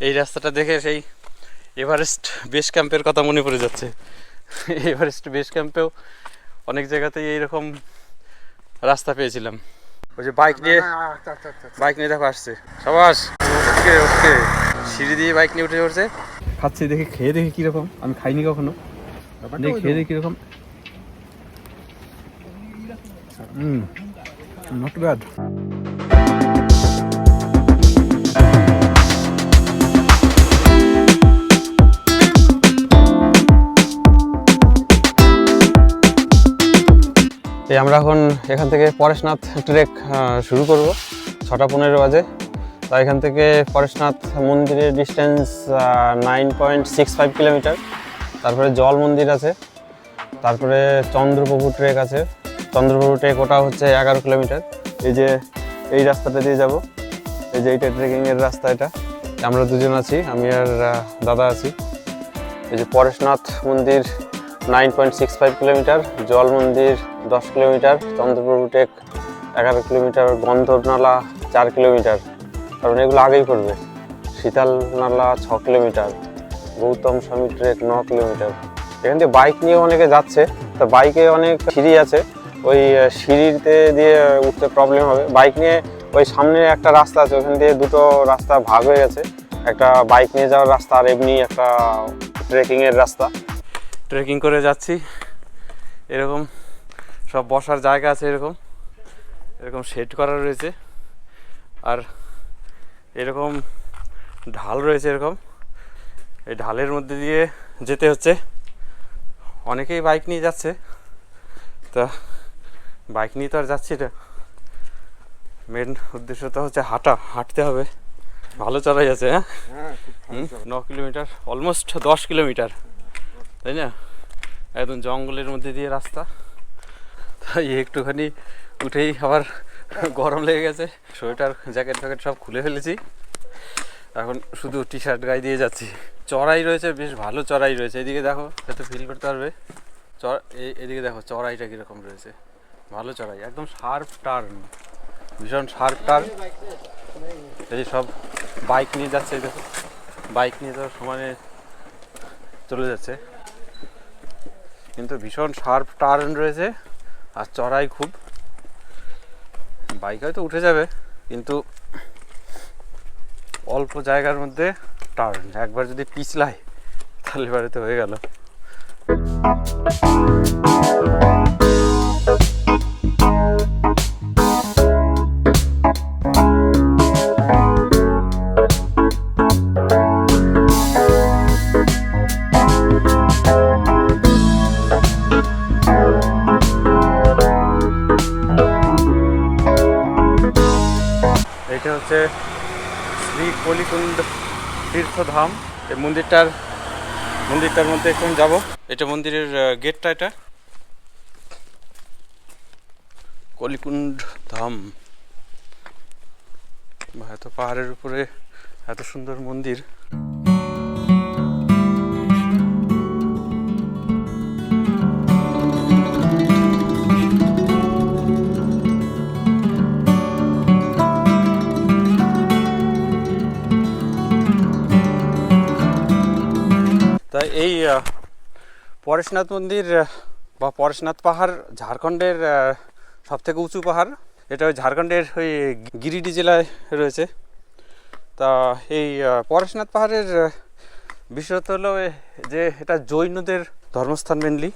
এই রাস্তাটা দেখে সেই এভারেস্ট বেস ক্যাম্পের কথা মনে পড়ে যাচ্ছে। এভারেস্ট বেস ক্যাম্পেও অনেক জায়গাতেই এইরকম রাস্তা পেয়েছিলাম। ওই যে বাইক নিয়ে দেখো আসছে সবাস। ওকে ওকে, সিঁড়ি দিয়ে বাইক নিয়ে উঠে পড়ছে। খাচ্ছি দেখি, খেয়ে দেখি কীরকম। আমি খাইনি কখনো, দেখি খেয়ে দেখি কীরকম। Not bad. এই আমরা এখন এখান থেকে পরেশনাথ ট্রেক শুরু করব। 6:15 বাজে। তা এখান থেকে পরেশনাথ মন্দিরের ডিস্টেন্স 9.65 কিলোমিটার। তারপরে জল মন্দির আছে, তারপরে চন্দ্রপ্রভু ট্রেক আছে। চন্দ্রপ্রভু ট্রেক ওটা হচ্ছে 11 কিলোমিটার। এই যে এই রাস্তাটা দিয়ে যাব, এই যে এইটা ট্রেকিংয়ের রাস্তা। এটা আমরা দুজন আছি, আমি আর দাদা আছি। এই যে পরেশনাথ মন্দির 9.65 কিলোমিটার, জল মন্দির 10 kilometre, Chandraprabhu trek 11 kilometre, গন্ধনালা 4 kilometre, কারণ এগুলো আগেই পড়বে। শীতল নালা 6 কিলোমিটার, গৌতম স্বামী ট্রেক 9 কিলোমিটার। এখান থেকে বাইক নিয়ে অনেকে যাচ্ছে, তো বাইকে অনেক সিঁড়ি আছে, ওই সিঁড়িতে দিয়ে উঠতে প্রবলেম হবে। বাইক নিয়ে ওই সামনে একটা রাস্তা আছে, ওখান দিয়ে দুটো রাস্তা ভাগ হয়ে গেছে, একটা বাইক নিয়ে যাওয়ার রাস্তা আর এমনি একটা ট্রেকিংয়ের রাস্তা। ট্রেকিং করে যাচ্ছি, এরকম সব বসার জায়গা আছে, এরকম এরকম শেড করা রয়েছে, আর এরকম ঢাল রয়েছে। এরকম এই ঢালের মধ্যে দিয়ে যেতে হচ্ছে। অনেকেই বাইক নিয়ে যাচ্ছে, তা বাইক নিয়ে তো আর যাচ্ছি না, মেন উদ্দেশ্য তো হচ্ছে হাঁটতে হবে। ভালো চড়াই আছে। হ্যাঁ 9 কিলোমিটার, অলমোস্ট 10 কিলোমিটার, তাই না? একদম জঙ্গলের মধ্যে দিয়ে রাস্তা। তাই একটুখানি উঠেই আবার গরম লেগে গেছে, সোয়েটার জ্যাকেট ফ্যাকেট সব খুলে ফেলেছি। এখন শুধু টি শার্ট গায়ে দিয়ে যাচ্ছি। চড়াই রয়েছে, বেশ ভালো চড়াই রয়েছে। এদিকে দেখো, হয়তো ফিল করতে পারবে। এদিকে দেখো চড়াইটা কীরকম রয়েছে, ভালো চড়াই, একদম শার্প টার্ন, ভীষণ শার্প টার্ন। এই সব বাইক নিয়ে যাচ্ছে, দেখো বাইক নিয়ে তো সমানে চলে যাচ্ছে, কিন্তু ভীষণ শার্প টার্ন রয়েছে আর চড়াই খুব। বাইক হয়তো উঠে যাবে, কিন্তু অল্প জায়গার মধ্যে টার্ন। একবার যদি পিছলায় তাহলে বাড়িতে হয়ে গেল। এটা হচ্ছে শ্রী কলিকুণ্ড তীর্থধাম। এই মন্দিরটার মধ্যে এখন যাব। এটা মন্দিরের গেটটা, এটা কলিকুণ্ড ধাম। এত পাহাড়ের উপরে এত সুন্দর মন্দির। তাই এই পরেশনাথ মন্দির বা পরেশনাথ পাহাড় ঝাড়খণ্ডের সবথেকে উঁচু পাহাড়। এটা ওই ঝাড়খণ্ডের ওই গিরিডি জেলায় রয়েছে। তা এই পরেশনাথ পাহাড়ের বিশেষত হলো যে এটা জৈনদের ধর্মস্থান মেনলি।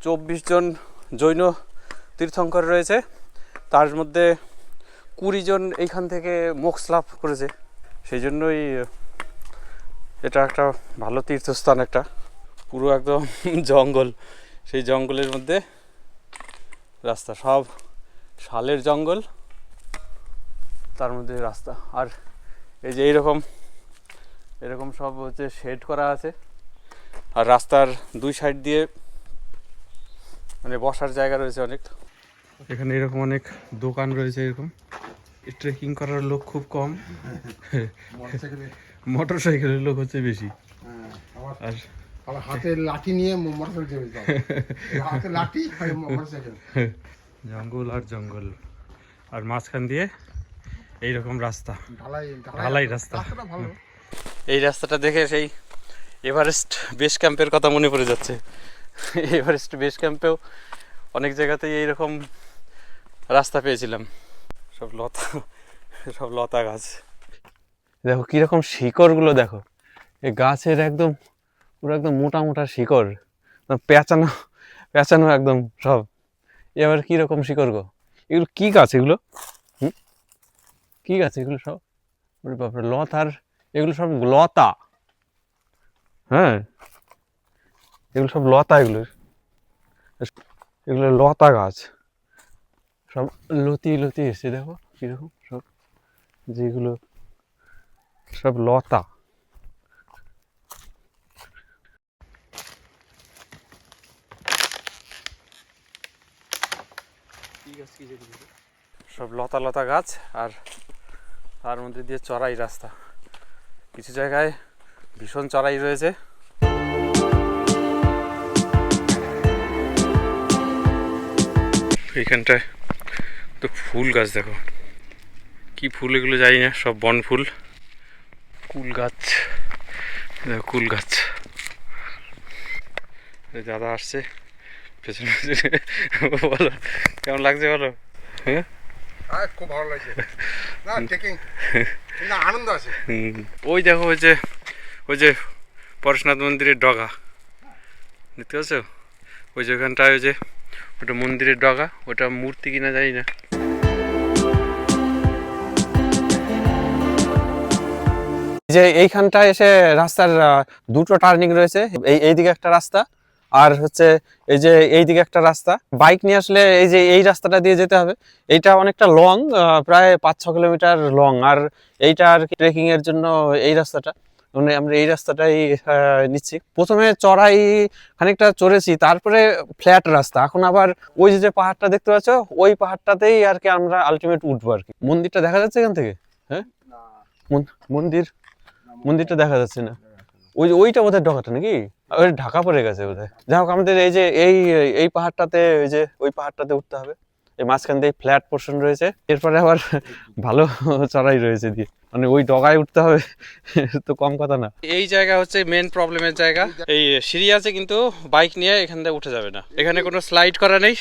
24 জন জৈন তীর্থঙ্কর রয়েছে, তার মধ্যে 20 জন এইখান থেকে মোক্ষ লাভ করেছে। সেই জন্যই এটা একটা ভালো তীর্থস্থান। একটা পুরো একদম জঙ্গল, সেই জঙ্গলের মধ্যে রাস্তা, সব শালের জঙ্গল, তার মধ্যে রাস্তা। আর এই যে এরকম সব হচ্ছে শেড করা আছে, আর রাস্তার দুই সাইড দিয়ে মানে বসার জায়গা রয়েছে অনেক। এখানে এরকম অনেক দোকান রয়েছে। এরকম ট্রেকিং করার লোক খুব কম, মোটর সাইকেলের লোক হচ্ছে বেশি। আর হাতে লাঠি নিয়ে জঙ্গল আর জঙ্গল, আর মাঝখান দিয়ে এইরকম রাস্তা, ঢালাই রাস্তা। এই রাস্তাটা দেখে সেই এভারেস্ট বেস ক্যাম্পের কথা মনে পড়ে যাচ্ছে। এভারেস্ট বেস ক্যাম্পেও অনেক জায়গাতেই এইরকম রাস্তা পেয়েছিলাম। সব লতা গাছ দেখো কীরকম শিকড়গুলো দেখো, এই গাছের একদম পুরো একদম মোটা মোটা শিকড়, পেঁচানো পেঁচানো একদম সব। এবার কীরকম শিকড় গো, এগুলো কী গাছ এগুলো? কী গাছ এগুলো সব? ওরে বাপরে, লতার, এগুলো সব লতা। হ্যাঁ, এগুলো সব লতা, এগুলো লতা গাছ, সব লতি লতি এসছে দেখো কিরকম সব, যেগুলো সব লতা। সব লতা লতা গাছ, আর তার মধ্যে দিয়ে চড়াই রাস্তা, কিছু জায়গায় ভীষণ চড়াই রয়েছে। এইখানটায় তো ফুল গাছ দেখো, কি ফুল এগুলো জানি না, সব বন ফুল। কুল গাছ দেখো, কুল গাছ। দাদা আসছে পেছনে পেছনে। বলো কেমন লাগছে বলো? হ্যাঁ খুব ভালো লাগছে, না ট্রেকিং না আনন্দ আছে। ওই দেখো ওই যে পরশুনাথ মন্দিরের ডগা দেখতে পাচ্ছ, ওই যেখানটায় ওই যে ওটা মন্দিরের ডগা, ওটা মূর্তি কিনা জানি না। যে এইখানটায় এসে রাস্তার দুটো টার্নিং রয়েছে, এইদিকে একটা রাস্তা আর হচ্ছে এই যে এইদিকে একটা রাস্তা। বাইক নিয়ে আসলে এই যে এই রাস্তাটা দিয়ে যেতে হবে। এইটা অনেকটা লং, প্রায় 5-6 কিলোমিটার লং, আর এইটা আর কি ট্রেকিং এর জন্য এই রাস্তাটা, মানে আমরা এই রাস্তাটাই নিচ্ছি। প্রথমে চড়াই খানিকটা চড়েছি, তারপরে ফ্ল্যাট রাস্তা। এখন আবার ওই যে পাহাড়টা দেখতে পাচ্ছ, ওই পাহাড়টাতেই আর কি আমরা আলটিমেট উঠবো আর কি। মন্দিরটা দেখা যাচ্ছে এখান থেকে? হ্যাঁ, মন্দিরটা দেখা যাচ্ছে না। ওইটা বোধহয় ডগাটা নাকি, ওই ঢাকা পড়ে গেছে বোধহয়। যাই হোক, আমাদের এই যে এই পাহাড়টাতে, ওই যে ওই পাহাড়টাতে উঠতে হবে। এই মাঝখান দিয়ে ফ্ল্যাট পোর্শন রয়েছে, এরপরে আবার ভালো চড়াই রয়েছে দিয়ে, মানে ওই ডগায় উঠতে হবে, তো কম কথা না। এই জায়গা হচ্ছে মেন প্রবলেমের জায়গা। এই সিঁড়ি আছে কিন্তু বাইক নিয়ে এখান থেকে উঠে যাবে না, এখানে কোনো স্লাইড করা নেই,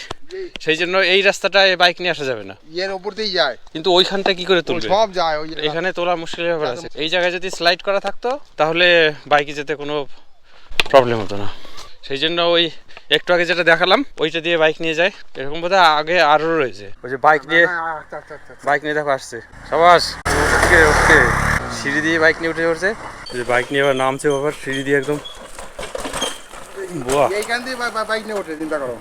সেই জন্য এই রাস্তাটায় বাইক নিয়ে আসা যাবে না। এর উপর দিয়েই যায়, কিন্তু ওইখানটা কি করে তুলবে? সব যায় ওই, এখানে তোলা মুশকিল ব্যাপার আছে। এই জায়গায় যদি স্লাইড করা থাকতো তাহলে বাইকে যেতে কোনো প্রবলেম হতো না। সেই জন্য ওই একটু আগে যেটা দেখালাম ওইটা দিয়ে বাইক নিয়ে যায়। এরকম বোধহয় আগে আরও রয়েছে। ওই যে বাইক নিয়ে দেখো আসছে সাবাস। ওকে ওকে, সিঁড়ি দিয়ে বাইক নিয়ে উঠে পড়ছে। যে বাইক নিয়ে আবার নামছে, আবার সিঁড়ি দিয়ে একদম এইখান দিয়ে বাইক নিয়ে ওঠে, চিন্তা করো।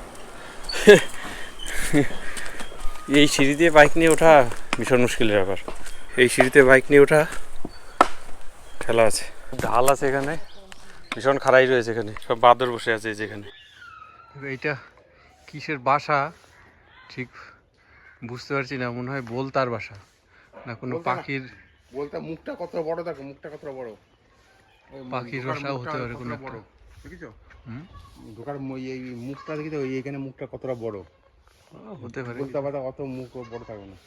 এই সিঁড়ি দিয়ে বাইক নিয়ে ওঠা ভীষণ মুশকিলের ব্যাপার। এই সিঁড়িতে বাইক নিয়ে ওঠা খেলা আছে, ঢাল আছে এখানে, ভীষণ খাড়াই রয়েছে এখানে, সব বাদর বসে আছে যেখানে। এইটা কিসের বাসা ঠিক বুঝতে পারছি না, মনে হয় বোলতার বাসা না কোনো পাখির। বলতে মুখটা কত বড় দেখো, মুখটা কত বড়, পাখির বাসাও হতে পারে কোনো একটা। দেখেছো ঢোকার এই মুখটা দেখি তো, এইখানে মুখটা কতটা বড় হতে পারে। বলতে পারে অত মুখ বড় থাকবে না।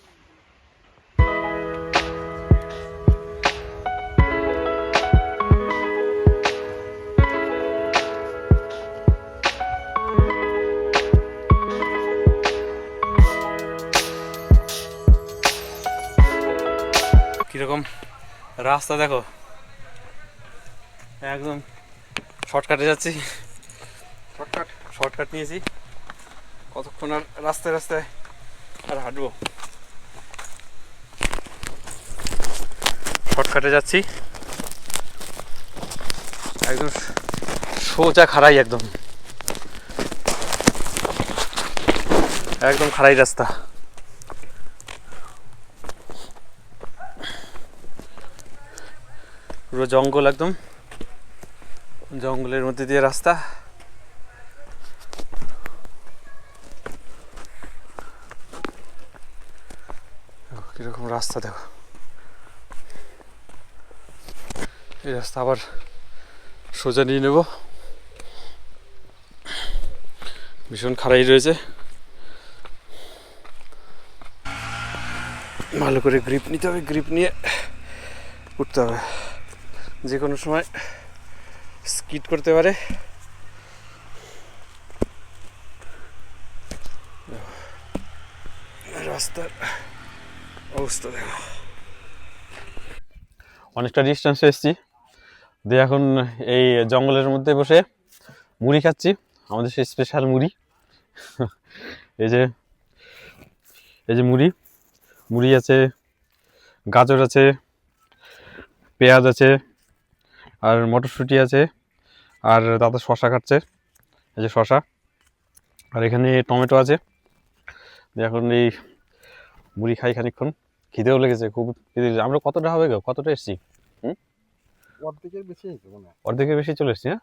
কিরকম রাস্তা দেখো, একদম শর্টকাটে যাচ্ছি। শর্টকাট নিয়েছি, কতক্ষণ আর রাস্তায় রাস্তায় আর হাঁটবো। শর্টকাটে যাচ্ছি, একদম সোজা খাড়াই, একদম খাড়াই রাস্তা। পুরো জঙ্গল, একদম জঙ্গলের মধ্যে দিয়ে রাস্তা। কিরকম রাস্তা দেখো, এই রাস্তা আবার সোজা নিয়ে নেব, ভীষণ খাড়াই রয়েছে। ভালো করে গ্রিপ নিতে হবে, গ্রিপ নিয়ে উঠতে হবে, যে কোনো সময় স্কিড করতে পারে। রাস্তার অবস্থা দেখো, অনেকটা ডিস্টেন্সে এসেছি দিয়ে এখন এই জঙ্গলের মধ্যে বসে মুড়ি খাচ্ছি, আমাদের সেই স্পেশাল মুড়ি। এই যে মুড়ি আছে, গাজর আছে, পেঁয়াজ আছে, আর মটরশুঁটি আছে, আর দাদা শশা খাচ্ছে, এই যে শশা, আর এখানে টমেটো আছে। এখন এই মুড়ি খাই খানিকক্ষণ, খিদেও লেগেছে খুব। আমরা কতটা হবে গো, কতটা এসছি? অর্ধেকের বেশি হয়েছে মনে হয়। অর্ধেকের বেশি চলে এসছি। হ্যাঁ,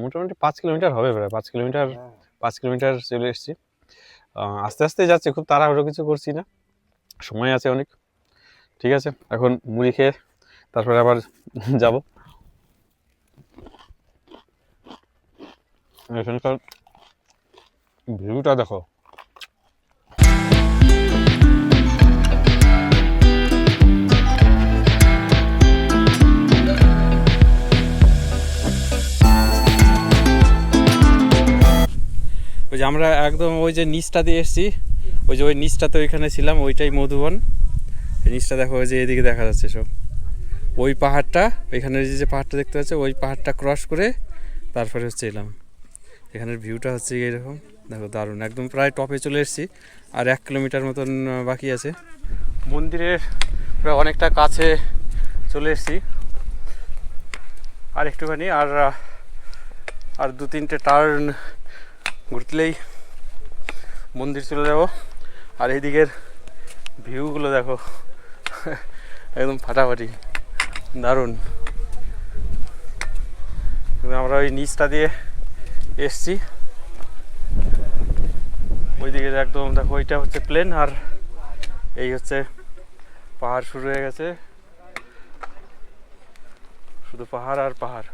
মোটামুটি 5 কিলোমিটার হবে, প্রায় 5 কিলোমিটার। হ্যাঁ। 5 কিলোমিটার চলে এসছি। আস্তে আস্তে যাচ্ছে, খুব তাড়াহুড়ো কিছু করছি না, সময় আছে অনেক। ঠিক আছে, এখন মুড়ি খেয়ে তারপরে আবার যাব। এখানকার ভিউটা দেখো, ওই যে আমরা একদম ওই যে নিচটা দিয়ে এসেছি, ওই নিচটাতে ওইখানে ছিলাম, ওইটাই মধুবন। এই নিচটা দেখো, ওই যে এদিকে দেখা যাচ্ছে সব, ওই পাহাড়টা, ওইখানে যে পাহাড়টা দেখতে পাচ্ছ, ওই পাহাড়টা ক্রস করে তারপরে হচ্ছে এলাম। এখানের ভিউটা হচ্ছে এরকম দেখো, দারুণ, একদম প্রায় টপে চলে এসেছি। আর 1 কিলোমিটার মতন বাকি আছে। মন্দিরের প্রায় অনেকটা কাছে চলে এসেছি, আর একটুখানি, আর 2-3টে টার্ন ঘুরলেই মন্দির চলে যাব। আর এইদিকের ভিউগুলো দেখো, একদম ফাটাফাটি, দারুণ। আমরা ওই নিচটা দিয়ে এসছি, ওইদিকে একদম দেখো, ওইটা হচ্ছে প্লেন, আর এই হচ্ছে পাহাড় শুরু হয়ে গেছে, শুধু পাহাড় আর পাহাড়।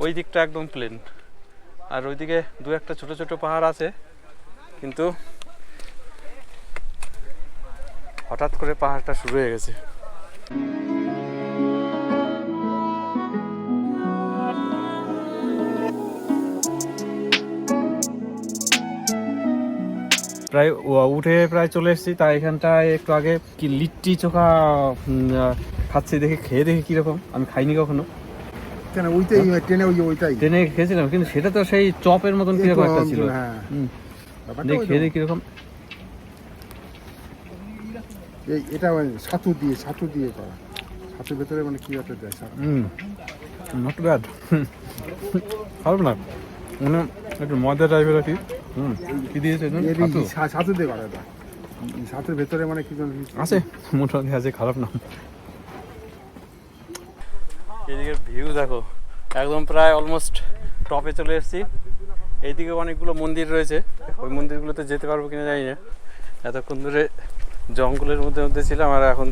ওই দিকটা একদম প্লেন, আর ওইদিকে 2-1টা ছোট ছোট পাহাড় আছে, কিন্তু হঠাৎ করে পাহাড়টা শুরু হয়ে গেছে। প্রায় উঠে প্রায় চলে এসেছি। তাই এখানটায় একটু আগে কি লিট্টি চোখা খাচ্ছি, দেখে খেয়ে দেখি কীরকম। আমি খাইনি কখনো। কেন ওইটাই ট্রেনে ওইটাই ট্রেনে খেয়েছিলাম, কিন্তু সেটা তো সেই চপের মতন কীরকম একটা ছিল। হ্যাঁ, দেখি খেয়ে দেখি কীরকম। এটা ছাতু দিয়ে করা, ছাতুর ভেতরে মানে কি একটা দেয়। নট ব্যাড, খারাপ না, মানে একটু মজা টাইপের আর কি। কি দিয়েছে ছাতু দিয়ে করা, এটা ছাতুর ভেতরে মানে কি আছে, মোটামুটি আছে, খারাপ না। এদিকে ভিউ দেখো, একদম প্রায় অলমোস্ট টপে চলে এসেছি। এইদিকে অনেকগুলো মন্দির রয়েছে, ওই মন্দিরগুলোতে যেতে পারবো কিনা জানি না। এতক্ষণ ধরে জঙ্গলের মধ্যে ছিলাম, আর এখন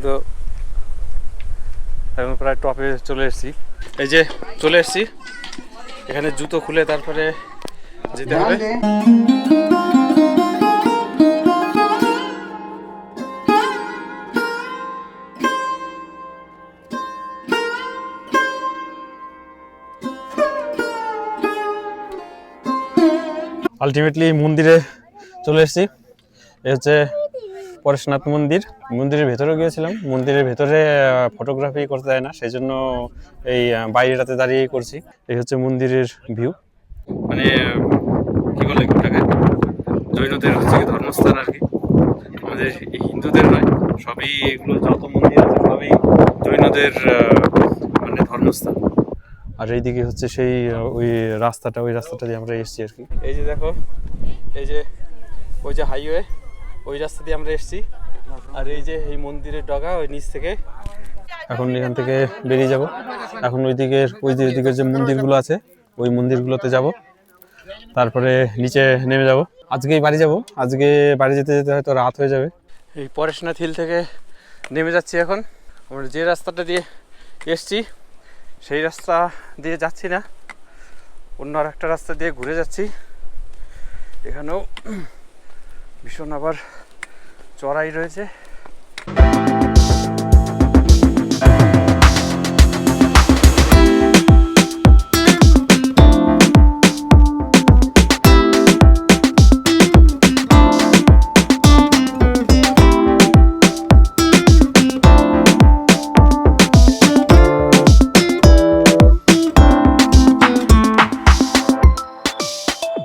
প্রায় টপে চলে এসেছি। এই যে চলে এসেছি, এখানে জুতো খুলে তারপরে যেতে হবে। আলটিমেটলি মন্দিরে চলে এসেছি। এ হচ্ছে পরেশনাথ মন্দির। মন্দিরের ভেতরে গিয়েছিলাম, মন্দিরের ভেতরে ফটোগ্রাফি করতে দেয় না, সেই জন্য এই বাইরেটাতে দাঁড়িয়ে করছি। এই হচ্ছে মন্দিরের ভিউ, মানে কি বলে ওটাকে, জৈনদের হচ্ছে ধর্মস্থান আর কি, আমাদের হিন্দুদের নয়। সবই এগুলো যত মন্দির আছে সবই জৈনদের মানে ধর্মস্থান। আর এইদিকে হচ্ছে সেই ওই রাস্তাটা দিয়ে আমরা এসেছি আর কি। এই যে দেখো, এই যে ওই যে হাইওয়ে, ওই রাস্তা দিয়ে আমরা এসেছি। আর এই যে এই মন্দিরের ডগা, ওই নিচ থেকে এখন এখান থেকে বেরিয়ে যাব। এখন ওই দিকের যে মন্দিরগুলো আছে, ওই মন্দিরগুলোতে যাব, তারপরে নিচে নেমে যাব। আজকেই বাড়ি যাব, আজকে বাড়ি যেতে যেতে হয়তো রাত হয়ে যাবে। এই পরেশনাথ হিল থেকে নেমে যাচ্ছি এখন। আমরা যে রাস্তাটা দিয়ে এসছি সেই রাস্তা দিয়ে যাচ্ছি না, অন্য আর একটা রাস্তা দিয়ে ঘুরে যাচ্ছি। এখানেও ভীষণ আবার চড়াই রয়েছে।